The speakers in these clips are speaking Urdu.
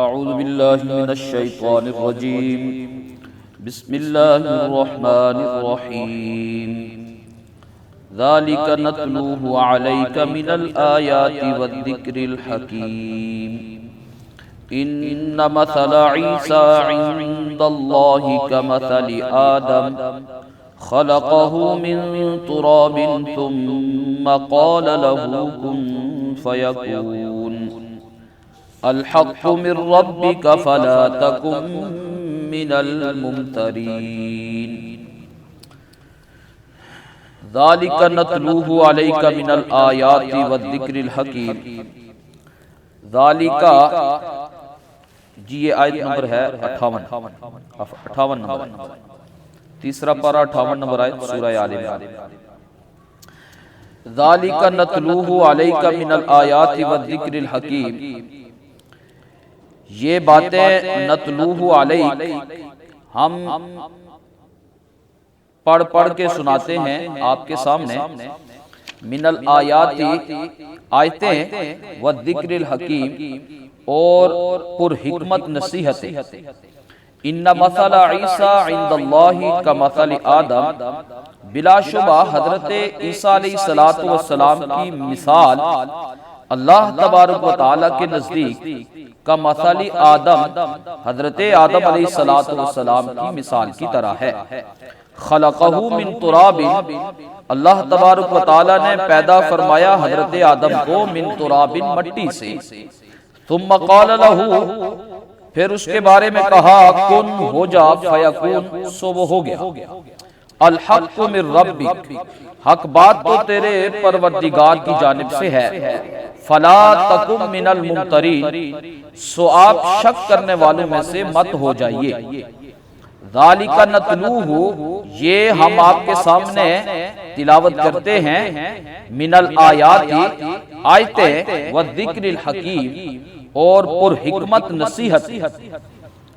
اعوذ باللہ من الشیطان الرجیم بسم اللہ الرحمن الرحیم ذالک نتلوہ علیک من الآیات والذکر الحکیم ان مثل عیسیٰ عند اللہ کمثل آدم خلقه من تراب ثم قال له كن فيكون الحق من ربك فلا تكن من الممترين ذلك نتلوه عليك من الآيات والذكر الحكيم ذلك جی یہ آیت نمبر ہے 58 نمبر، تیسرا پارہ 58 نمبر آیت سورہ آل عمران۔ ذالک نتلوہ علیک من الآیات والذکر الحکیم، یہ باتیں نتلوہ علیک ہم پڑھ کے سناتے ہیں آپ کے سامنے، من الآیات آیتیں والذکر الحکیم اور پر حکمت نصیحتیں۔ ان مثل عیسیٰ عند اللہ کمثل آدم، بلا شبہ حضرت عیسیٰ علیہ السلام کی مثال اللہ تبارک و تعالیٰ کے نزدیک کمثل آدم، حضرت آدم علیہ السلام کی مثال کی طرح ہے۔ خلقہ من تراب، اللہ تبارک و تعالیٰ نے پیدا فرمایا حضرت آدم کو من تراب، مٹی سے، ثم قال لہ، پھر اس کے بارے میں کہا کن ہو جا، فیکون، سو وہ ہو گیا۔ الحق من ربک، حق بات تو تیرے پروردگار کی جانب سے ہے۔ فلا تکن من الممترین، سو آپ شک کرنے والوں میں سے مت ہو جائیے۔ ذالک نتلوہ، یہ ہم آپ کے سامنے تلاوت کرتے ہیں، من الآیات، آیتیں، والذکر الحکیم، اور پر حکمت نصیحت۔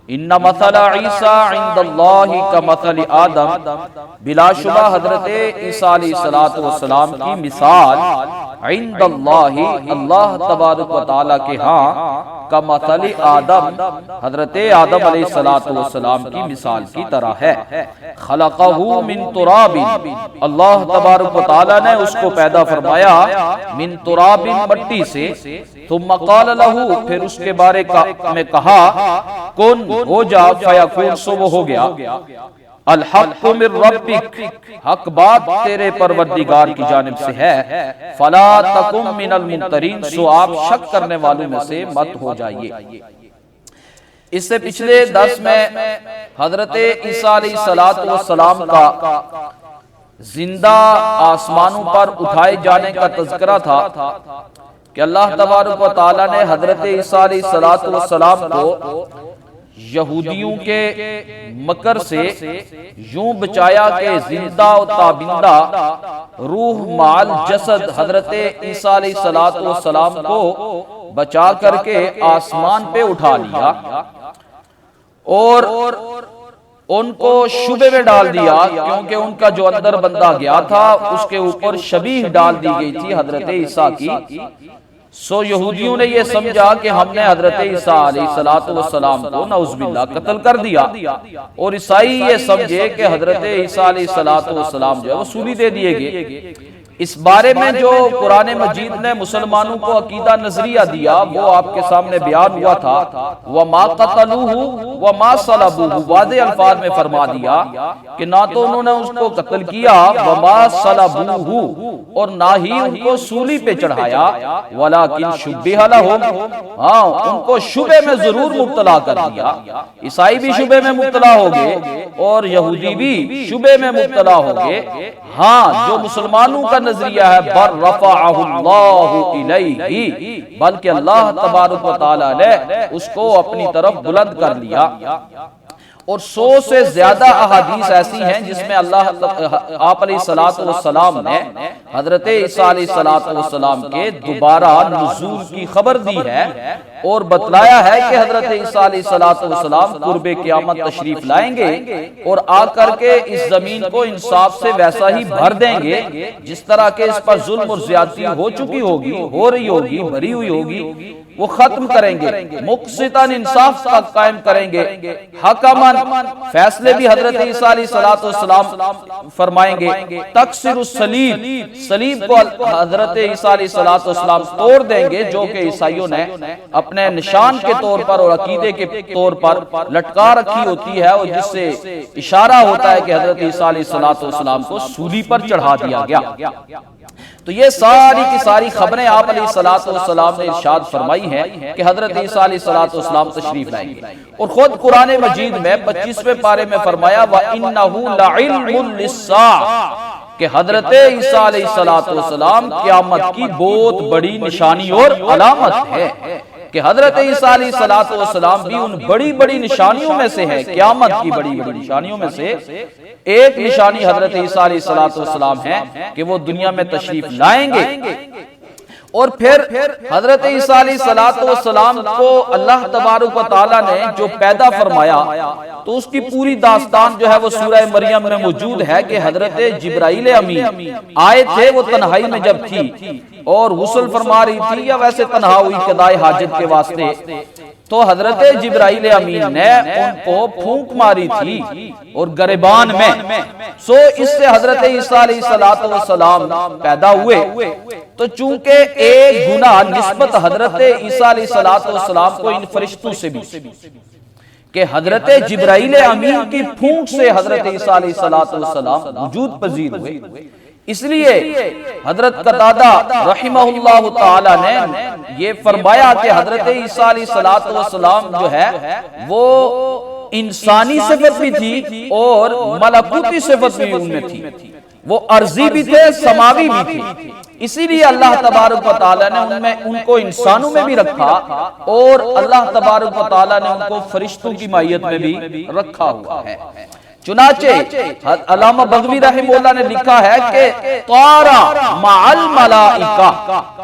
ان مثل عیسیٰ عند اللہ کمثل آدم، بلا شبہ حضرت عیسیٰ علیہ السلام کی مثال عند اللہ، اللہ تبارک و تعالیٰ کے ہاں، کمثل آدم، حضرت آدم علیہ السلام کی مثال کی طرح ہے۔ خلقہ من تراب، اللہ تبارک و تعالیٰ نے اس کو پیدا فرمایا من تراب، مٹی سے، ثم قال لہ، پھر اس کے بارے میں کہا کن ہو جا، فیکون، سو وہ ہو گیا۔ الحق من ربک، حق بات تیرے پروردگار کی جانب سے ہے۔ فلا تکن من الممترین، سو آپ شک کرنے والوں میں سے مت ہو جائیے۔ اس سے پچھلے درس میں حضرت عیسیٰ علیہ السلام کا زندہ آسمانوں پر اٹھائے جانے کا تذکرہ تھا کہ اللہ تبارک و تعالیٰ نے حضرت عیسیٰ علیہ السلام کو یہودیوں کے مکر سے یوں بچایا کہ زندہ و تابندہ روح مال جسد حضرت عیسیٰ علیہ السلام کو بچا کر کے آسمان پہ اٹھا لیا اور ان کو شبے میں ڈال دیا، کیونکہ ان کا جو اندر بندہ گیا تھا اس کے اوپر شبیہ ڈال دی گئی تھی حضرت عیسیٰ کی۔ سو یہودیوں نے یہ سمجھا کہ ہم نے حضرت عیسیٰ علیہ السلام کو نعوذ باللہ قتل کر دیا، اور عیسائی یہ سمجھے کہ حضرت عیسیٰ علیہ السلام جو ہے وہ سولی دے دیے گئے۔ اس بارے میں جو قرآن مجید نے مسلمانوں کو عقیدہ نظریہ دیا وہ آپ کے سامنے بیان ہوا تھا۔ وَمَا قَتَلُوهُ وَمَا صَلَبُوهُ، واضح الفاظ میں فرما دیا کہ نہ تو انہوں نے اس کو قتل کیا، وَمَا صَلَبُوهُ، اور نہ ہی ان کو سولی پہ چڑھایا، وَلَكِنْ شُبِّهَ لَهُمْ، ہاں ان کو شبے میں ضرور مبتلا کر دیا۔ عیسائی بھی شبے میں مبتلا ہو گئے اور یہودی بھی شبے میں مبتلا ہو گئے۔ ہاں جو مسلمانوں کا نظریہ ہے بر رفعہ اللہ الیہ، بلکہ اللہ تبارک و تعالی نے اس کو اپنی طرف بلند کر لیا۔ اور 100 سے زیادہ احادیث ایسی ہیں جس میں آپ علیہ السلام نے حضرت عیسیٰ علیہ السلام کے دوبارہ نزول کی خبر دی ہے اور بتلایا ہے کہ حضرت عیسیٰ علیہ السلام قرب قیامت تشریف لائیں گے اور آ کر کے اس زمین کو انصاف سے ویسا ہی بھر دیں گے جس طرح کہ اس پر ظلم اور زیادتی ہو چکی ہوگی، ہو رہی ہوگی، بھری ہوئی ہوگی، وہ ختم کریں گے، مقسطاً انصاف کا قائم کریں گے، حکماً فیصلے بھی حضرت عیسیٰ علیہ السلام فرمائیں گے، تکسر الصلیب، صلیب کو حضرت عیسیٰ علیہ السلام توڑ دیں گے جو کہ عیسائیوں نے اپنے نشان کے طور پر اور عقیدے کے طور پر لٹکا رکھی ہوتی ہے اور جس سے اشارہ ہوتا ہے کہ حضرت عیسیٰ علیہ السلام کو سولی پر چڑھا دیا گیا۔ تو یہ ساری کی ساری خبریں آپ علیہ السلام نے ارشاد فرمائی ہیں کہ حضرت عیسیٰ علیہ السلام تشریف لائیں گے، اور خود قرآن مجید میں 25ویں پارے میں فرمایا وَإِنَّهُ لَعِلْمٌ لِلسَّاعَةِ کہ حضرت عیسیٰ علیہ السلام قیامت کی بہت بڑی نشانی اور علامت ہے، کہ حضرت عیسیٰ علیہ السلام بھی ان بڑی بڑی نشانیوں میں سے ہے، قیامت کی بڑی بڑی نشانیوں میں سے ایک نشانی حضرت عیسیٰ علیہ السلام ہے کہ وہ دنیا میں تشریف لائیں گے، اور پھر حضرت عیسیٰ علیہ السلام کو اللہ تبارک و تعالیٰ نے جو پیدا فرمایا تو اس کی پوری داستان جو ہے وہ سورہ مریم میں موجود ہے کہ حضرت جبرائیل امین آئے تھے، وہ تنہائی میں جب تھی اور غسل فرما رہی تھی یا ویسے تنہا ہوئی قضائے حاجت کے واسطے، تو حضرت جبرائیل امین نے ان کو پھونک ماری تھی اور گریبان میں، سو اس سے حضرت عیسیٰ علیہ السلام پیدا ہوئے۔ تو چونکہ ایک گناہ نسبت حضرت عیسیٰ علیہ السلام کو ان فرشتوں سے بھی کہ حضرت جبرائیل امین کی پھونک سے حضرت عیسیٰ علیہ السلام وجود پذیر ہوئے، اس لیے حضرت قتادہ رحمہ اللہ تعالی نے یہ فرمایا کہ حضرت عیسیٰ علیہ السلام جو ہے وہ انسانی صفت بھی تھی اور ملکوتی صفت بھی ان میں تھی، وہ ارضی بھی تھے، سماوی بھی تھی، اسی لیے اللہ تبارک و تعالیٰ نے ان کو انسانوں میں بھی رکھا اور اللہ تبارک و تعالیٰ نے ان کو فرشتوں کی مائیت میں بھی رکھا ہوا ہے۔ چنانچہ علامہ بغوی رحمہ اللہ نے لکھا ہے کہ طارا مع الملائکہ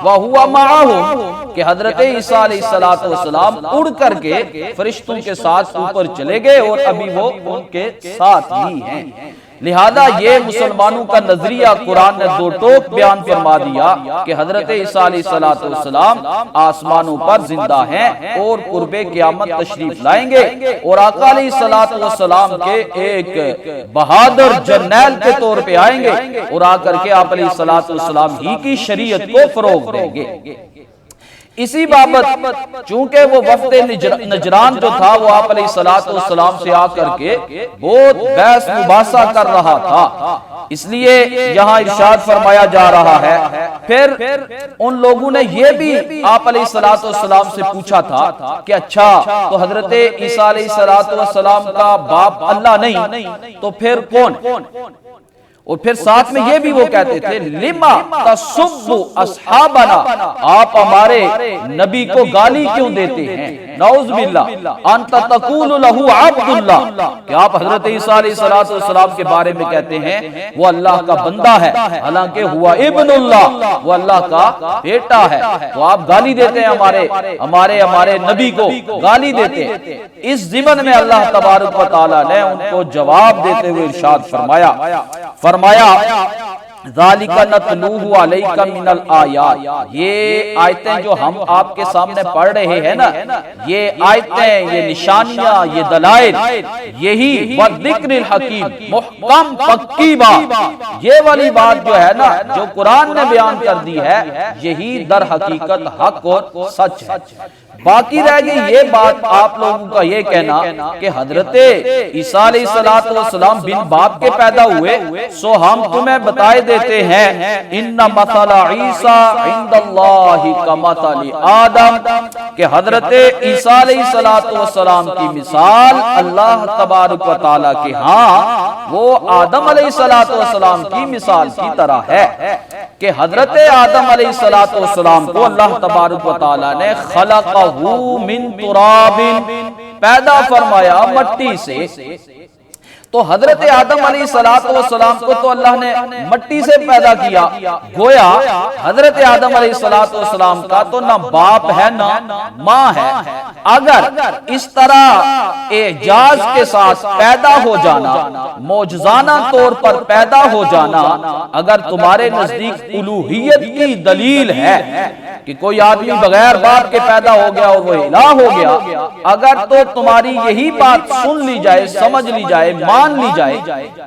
وہوا معہم، کہ حضرت عیسیٰ علیہ السلام اڑ کر کے فرشتوں کے ساتھ اوپر چلے گئے اور ابھی وہ ان کے ساتھ ہی ہیں۔ لہذا یہ مسلمانوں کا نظریہ قرآن نے دو ٹوک بیان فرما دیا کہ حضرت عیسیٰ علیہ السلام آسمانوں پر زندہ ہیں اور قرب قیامت تشریف لائیں گے، اور آقا علیہ السلام کے ایک بہادر جرنیل کے طور پہ آئیں گے اور آ کر کے آپ علیہ السلام ہی کی شریعت کو فروغ دیں گے۔ اسی بابت چونکہ وہ وفد نجران جو تھا وہ آپ علیہ السلام سے آ کر کے بہت بحث مباحثہ کر رہا تھا، اس لیے یہاں ارشاد فرمایا جا رہا ہے۔ پھر ان لوگوں نے یہ بھی آپ علیہ السلام سے پوچھا تھا کہ اچھا تو حضرت عیسیٰ علیہ السلام کا باپ اللہ نہیں تو پھر کون؟ اور پھر ساتھ میں یہ بھی وہ کہتے تھے لما تسب اصحابنا، آپ ہمارے نبی کو گالی کیوں دیتے ہیں؟ نعوذ باللہ انت تقول له عبد اللہ، کہ آپ حضرت عیسیٰ علیہ السلام کے بارے میں کہتے ہیں وہ اللہ کا بندہ ہے، حالانکہ ہوا ابن اللہ، وہ اللہ کا بیٹا ہے، تو آپ گالی دیتے ہیں ہمارے نبی کو گالی دیتے ہیں۔ اس ضمن میں اللہ تبارک و تعالی نے ان کو جواب دیتے ہوئے ارشاد فرمایا ذالک نتلوہ علیک من الآیات، یہ آیتیں جو ہم آپ کے سامنے پڑھ رہے ہیں نا، یہ آیتیں، یہ نشانیاں، یہ دلائل، یہی والذکر الحکیم، محکم پکی بات، یہ والی بات جو ہے نا جو قرآن نے بیان کر دی ہے، یہی در حقیقت حق اور سچ ہے۔ باقی رہ گئی یہ بات آپ لوگوں کا یہ کہنا کہ حضرت عیسیٰ علیہ السلام بن باپ کے پیدا ہوئے، سو ہم تمہیں بتائے دیتے ہیں ان مثل عیسیٰ عند اللہ کمثل آدم، کہ حضرت عیسیٰ علیہ السلام کی مثال اللہ تبارک و تعالیٰ کے ہاں وہ آدم علیہ السلام کی مثال کی طرح ہے، کہ حضرت آدم علیہ السلام کو اللہ تبارک و تعالیٰ نے خلقہ من تراب، پیدا فرمایا مٹی سے، تو حضرت آدم علیہ السلام کو تو اللہ نے مٹی سے پیدا کیا، گویا حضرت آدم علیہ السلام کا تو نہ باپ ہے نہ ماں ہے۔ اگر اس طرح اعجاز کے ساتھ پیدا ہو جانا، معجزانہ طور پر پیدا ہو جانا، اگر تمہارے نزدیک الوہیت کی دلیل ہے کہ کوئی آدمی بغیر باپ کے پیدا ہو گیا اور وہ الہ ہو گیا، اگر تو تمہاری یہی بات سن لی جائے، سمجھ لی جائے، مان لی جائے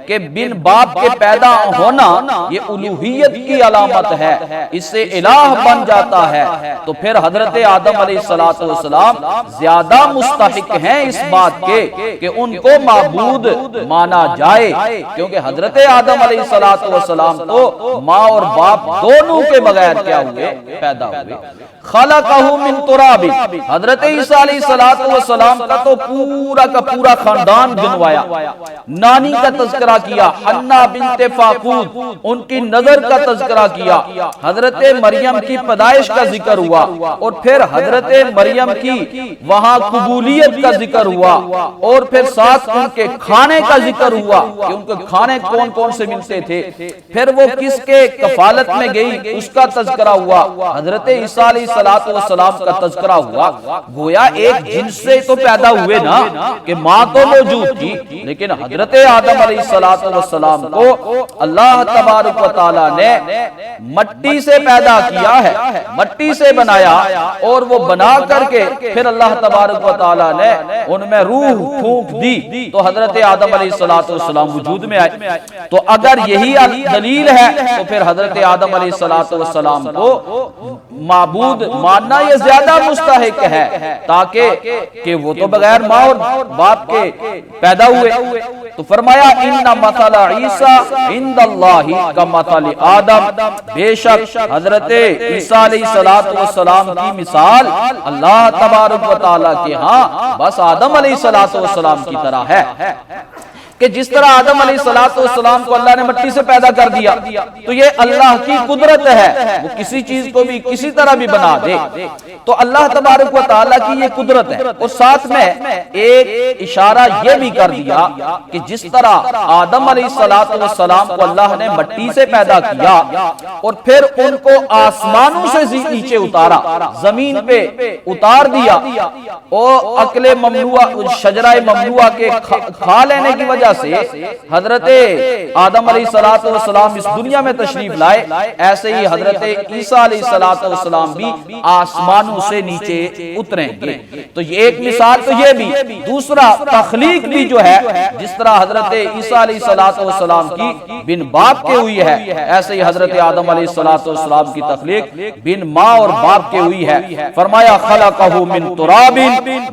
کہ بن باپ کے پیدا ہونا یہ الوہیت کی علامت ہے، اس سے الہ بن جاتا ہے، تو پھر حضرت آدم علیہ السلام زیادہ مستحق ہیں اس بات کے کہ ان کو معبود مانا جائے، کیونکہ حضرت آدم علیہ السلام تو ماں اور باپ دونوں کے بغیر کیا ہوئے؟ پیدا ہوئے۔ خلقہ من تراب، حضرت عیسیٰ علیہ السلام کا تو پورا کا پورا خاندان گنوایا، نانی کا تذکرہ کیا، حنا بنت فاقود ان کی نظر کا تذکرہ کیا، حضرت مریم کی پیدائش کا ذکر ہوا، اور پھر حضرت مریم کی وہاں قبولیت کا ذکر ہوا، اور پھر ساتھ ان کے کھانے کا ذکر ہوا کہ ان کے کھانے کون کون سے ملتے تھے، پھر وہ کس کے کفالت میں گئی اس کا تذکرہ ہوا، حضرت عیسیٰ علیہ السلام کا تذکرہ ہوا۔ گویا ایک جنس سے تو پیدا ہوئے نا، کہ ماں تو موجود تھی، لیکن حضرت آدم علیہ السلام کو اللہ تبارک و تعالی نے مٹی سے پیدا کیا ہے، مٹی سے بنایا، اور وہ بنا کر کے پھر اللہ تبارک و تعالی نے ان میں روح پھونک دی، تو حضرت آدم علیہ السلام وجود میں آئے۔ تو اگر یہی دلیل ہے تو پھر حضرت آدم علیہ السلام کو معبود ماننا یہ زیادہ مستحق ہے، تاکہ کہ وہ تو بغیر ماں اور باپ کے پیدا ہوئے۔ تو فرمایا ان مثل عیسیٰ عند اللہ کمثل آدم، بے شک حضرت عیسیٰ علیہ السلام کی مثال اللہ تبارک و تعالیٰ کے ہاں بس آدم علیہ السلام کی طرح ہے، کہ جس طرح آدم علیہ السلام کو اللہ نے مٹی سے پیدا کر دیا، تو یہ اللہ کی قدرت ہے، وہ کسی چیز کو بھی کسی طرح بھی بنا دے، تو اللہ تبارک و تعالیٰ کی یہ قدرت ہے۔ اور ساتھ میں ایک اشارہ یہ بھی کر دیا کہ جس طرح آدم علیہ السلام کو اللہ نے مٹی سے پیدا کیا اور پھر ان کو آسمانوں سے نیچے اتارا، زمین پہ اتار دیا، اور عقل ممنوعہ شجرہ ممنوعہ کے کھا لینے کی وجہ سے حضرت آدم علیہ السلام اس دنیا میں تشریف لائے، ایسے ہی حضرت عیسیٰ علیہ السلام بھی آسمانوں سے نیچے اتریں گے۔ تو یہ ایک مثال تو یہ بھی، دوسرا تخلیق بھی جو ہے، جس طرح حضرت عیسیٰ علیہ السلام کی بن باپ کے ہوئی ہے، ایسے ہی حضرت آدم علیہ السلام کی تخلیق بن ماں اور باپ کے ہوئی ہے۔ فرمایا خلقہ من تراب،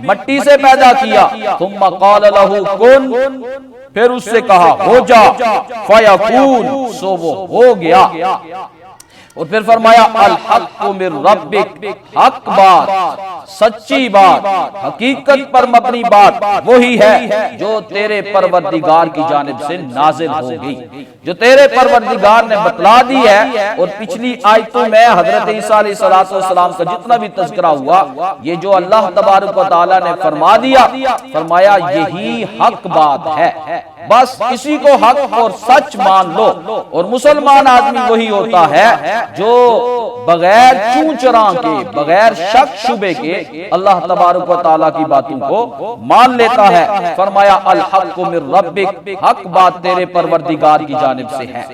مٹی سے پیدا کیا، ثم قال لہ کن، پھر اس سے کہا ہو جا، فیکون، سو وہ ہو گیا۔ اور پھر فرمایا الحق من ربک، حق بات، سچی بات، حقیقت پر مبنی بات وہی ہے جو تیرے پروردگار کی جانب سے نازل ہو گئی، جو تیرے پروردگار نے بتلا دی ہے۔ اور پچھلی آیتوں میں حضرت عیسیٰ علیہ السلام کا جتنا بھی تذکرہ ہوا، یہ جو اللہ تبارک و تعالی نے فرما دیا، فرمایا یہی حق بات ہے، بس اسی کو حق اور سچ مان لو۔ اور مسلمان آدمی وہی ہوتا ہے جو بغیر چوں چراں کے، بغیر شک شبے کے اللہ تبارک و تعالیٰ کی باتوں کو مان لیتا ہے۔ فرمایا الحق من ربک، حق بات تیرے پروردگار کی جانب سے ہے۔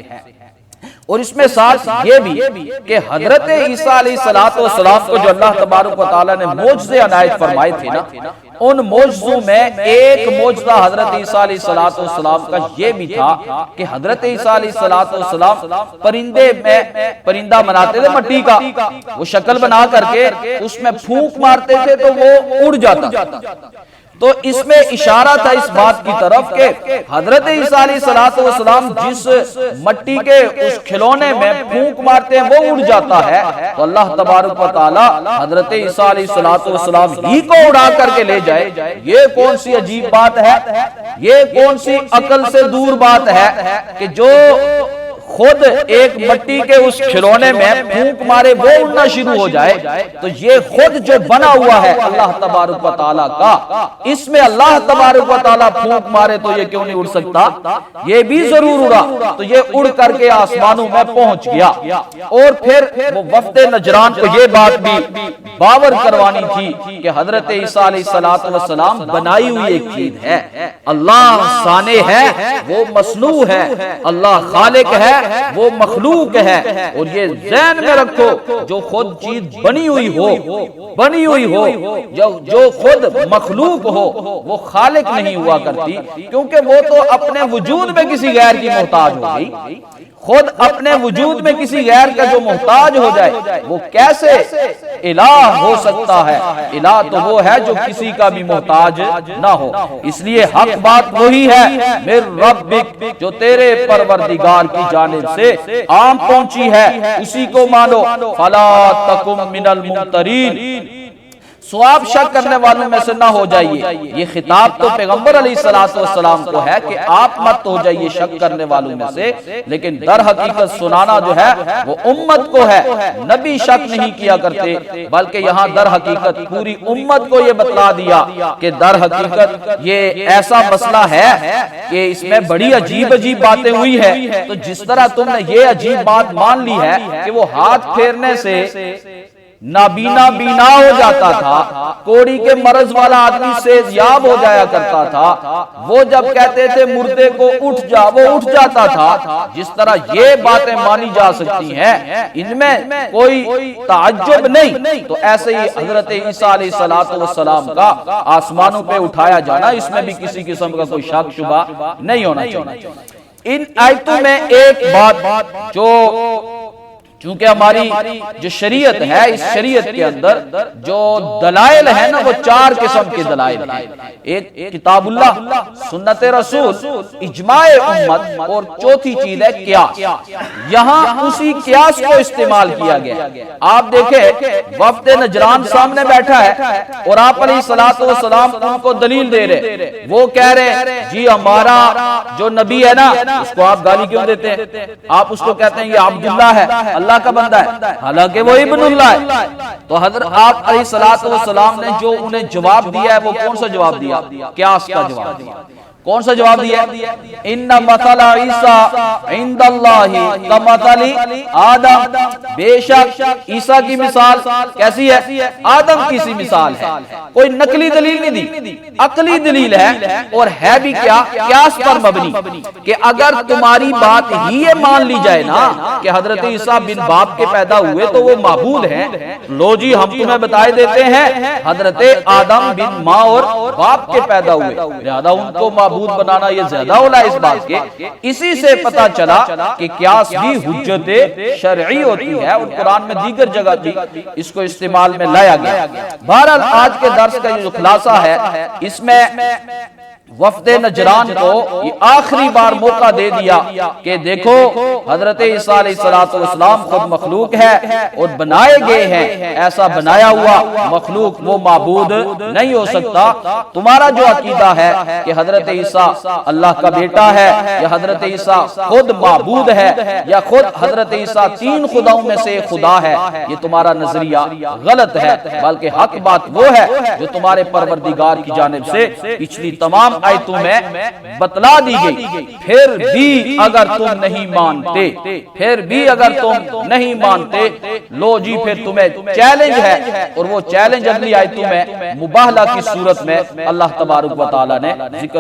اور اس میں ساتھ یہ بھی کہ حضرت عیسیٰ علیہ السلام کو جو اللہ تبارک و تعالیٰ نے معجزے عنایت فرمائے تھے نا، ان معجزوں میں ایک معجزہ حضرت عیسیٰ علیہ السلام کا یہ بھی تھا کہ حضرت عیسیٰ علیہ السلام پرندے میں پرندہ بناتے تھے مٹی کا، وہ شکل بنا کر کے اس میں پھونک مارتے تھے تو وہ اڑ جاتا۔ تو اس میں اشارہ تھا اس بات کی طرف کہ حضرت عیسیٰ علیہ السلام جس مٹی کے اس کھلونے میں پھونک مارتے ہیں وہ اڑ جاتا ہے، تو اللہ تبارک و تعالی حضرت عیسیٰ علیہ السلام ہی کو اڑا کر کے لے جائے، یہ کون سی عجیب بات ہے، یہ کون سی عقل سے دور بات ہے کہ جو خود ایک مٹی کے اس کھلونے میں پھونک مارے وہ اڑنا شروع ہو جائے تو یہ خود جو بنا ہوا ہے اللہ تبارک و تعالیٰ کا، اس میں اللہ تبارک و تعالیٰ پھونک مارے تو یہ کیوں نہیں اڑ سکتا؟ یہ بھی ضرور اڑا تو یہ اڑ کر کے آسمانوں میں پہنچ گیا۔ اور پھر وہ وفد نجران کو یہ بات بھی باور کروانی تھی کہ حضرت عیسیٰ علیہ السلام بنائی ہوئی ایک چیز ہے، اللہ صانع ہے وہ مصنوع ہے، اللہ خالق ہے وہ مخلوق ہے۔ اور یہ ذہن میں رکھو جو خود چیز بنی ہوئی ہو جو خود مخلوق ہو وہ خالق نہیں ہوا کرتی، کیونکہ وہ تو اپنے وجود میں کسی غیر کی محتاج ہو گئی۔ خود اپنے وجود میں کسی غیر کا جو محتاج ہو جائے وہ کیسے الہ ہو سکتا ہے؟ الہ تو وہ ہے جو کسی کا بھی محتاج نہ ہو۔ اس لیے حق بات وہی ہے، من ربک، جو تیرے پروردگار کی جانب سے عام پہنچی ہے اسی کو مانو، فلا تکن من الممترین، سو آپ شک کرنے والوں میں سے نہ ہو جائیے۔ یہ خطاب تو پیغمبر علیہ السلام کو ہے کہ آپ مت ہو جائیے شک کرنے والوں میں سے، لیکن در حقیقت سنانا جو ہے وہ امت کو ہے۔ نبی شک نہیں کیا کرتے، بلکہ یہاں در حقیقت پوری امت کو یہ بتلا دیا کہ در حقیقت یہ ایسا مسئلہ ہے کہ اس میں بڑی عجیب باتیں ہوئی ہے۔ تو جس طرح تم نے یہ عجیب بات مان لی ہے کہ وہ ہاتھ پھیرنے سے نابینا بینا ہو جاتا تھا، کوڑی کے مرض والا آدمی صحتیاب ہو جایا کرتا تھا، وہ جب کہتے تھے مردے کو اٹھ جا وہ اٹھ جاتا تھا، جس طرح یہ باتیں مانی جا سکتی ہیں ان میں کوئی تعجب نہیں، تو ایسے ہی حضرت عیسیٰ علیہ السلام کا آسمانوں پہ اٹھایا جانا، اس میں بھی کسی قسم کا کوئی شک شبہ نہیں ہونا چاہیے۔ ان آیتوں میں ایک بات جو چونکہ ہماری جو شریعت ہے، اس شریعت کے اندر جو دلائل ہے نا وہ چار قسم کے دلائل ہیں، ایک کتاب اللہ، سنت رسول، اجماع امت، اور چوتھی چیز ہے قیاس۔ یہاں اسی قیاس کو استعمال کیا گیا۔ آپ دیکھیں وفد نجران سامنے بیٹھا ہے اور آپ علیہ السلام ان کو دلیل دے رہے، وہ کہہ رہے جی ہمارا جو نبی ہے نا اس کو آپ گالی کیوں دیتے ہیں؟ آپ اس کو کہتے ہیں یہ عبداللہ ہے، اللہ کا بندہ ہے، حالانکہ وہ ابن اللہ ہے۔ تو حضرت آپ علیہ السلام نے جو انہیں جواب دیا ہے وہ کون سا جواب دیا؟ قیاس کا جواب دیا۔ کون سا جواب دیا؟ ان مثل عیسیٰ عند اللہ کمثل آدم، بے شک عیسیٰ کی مثال کیسی ہے؟ آدم کی سی مثال ہے۔ کوئی نقلی دلیل نہیں دی، عقلی دلیل ہے، اور ہے بھی کیا؟ قیاس پر مبنی، کہ اگر تمہاری بات ہی یہ مان لی جائے نا کہ حضرت عیسیٰ بن باپ کے پیدا ہوئے تو وہ معبود ہیں، لو جی ہم تمہیں بتائے دیتے ہیں حضرت آدم بن ماں اور باپ کے پیدا ہوئے، لہذا ان کو معبود بنانا یہ زیادہ اولا اس بات کے۔ اسی سے پتا چلا کہ قیاس بھی حجت شرعی ہوتی ہے، اور قرآن میں دیگر جگہ بھی اس کو استعمال میں لایا گیا۔ بہرحال آج کے درس کا جو خلاصہ ہے، اس میں وفد نجران کو یہ آخری بار موقع دے دیا کہ دیکھو حضرت عیسیٰ علیہ السلام خود مخلوق ہے اور بنائے گئے ہیں، ایسا بنایا ہوا مخلوق وہ معبود نہیں ہو سکتا۔ تمہارا جو عقیدہ ہے کہ حضرت عیسیٰ اللہ کا بیٹا ہے یا حضرت عیسیٰ خود معبود ہے یا خود حضرت عیسیٰ تین خداؤں میں سے خدا ہے، یہ تمہارا نظریہ غلط ہے، بلکہ حق بات وہ ہے جو تمہارے پروردگار کی جانب سے پچھلی تمام آیتوں میں بتلا دی گئی۔ پھر بھی اگر تم نہیں مانتے، لو جی پھر تمہیں چیلنج ہے، اور وہ چیلنج اگلی آیتوں میں مباہلہ کی صورت میں اللہ تبارک و تعالی نے ذکر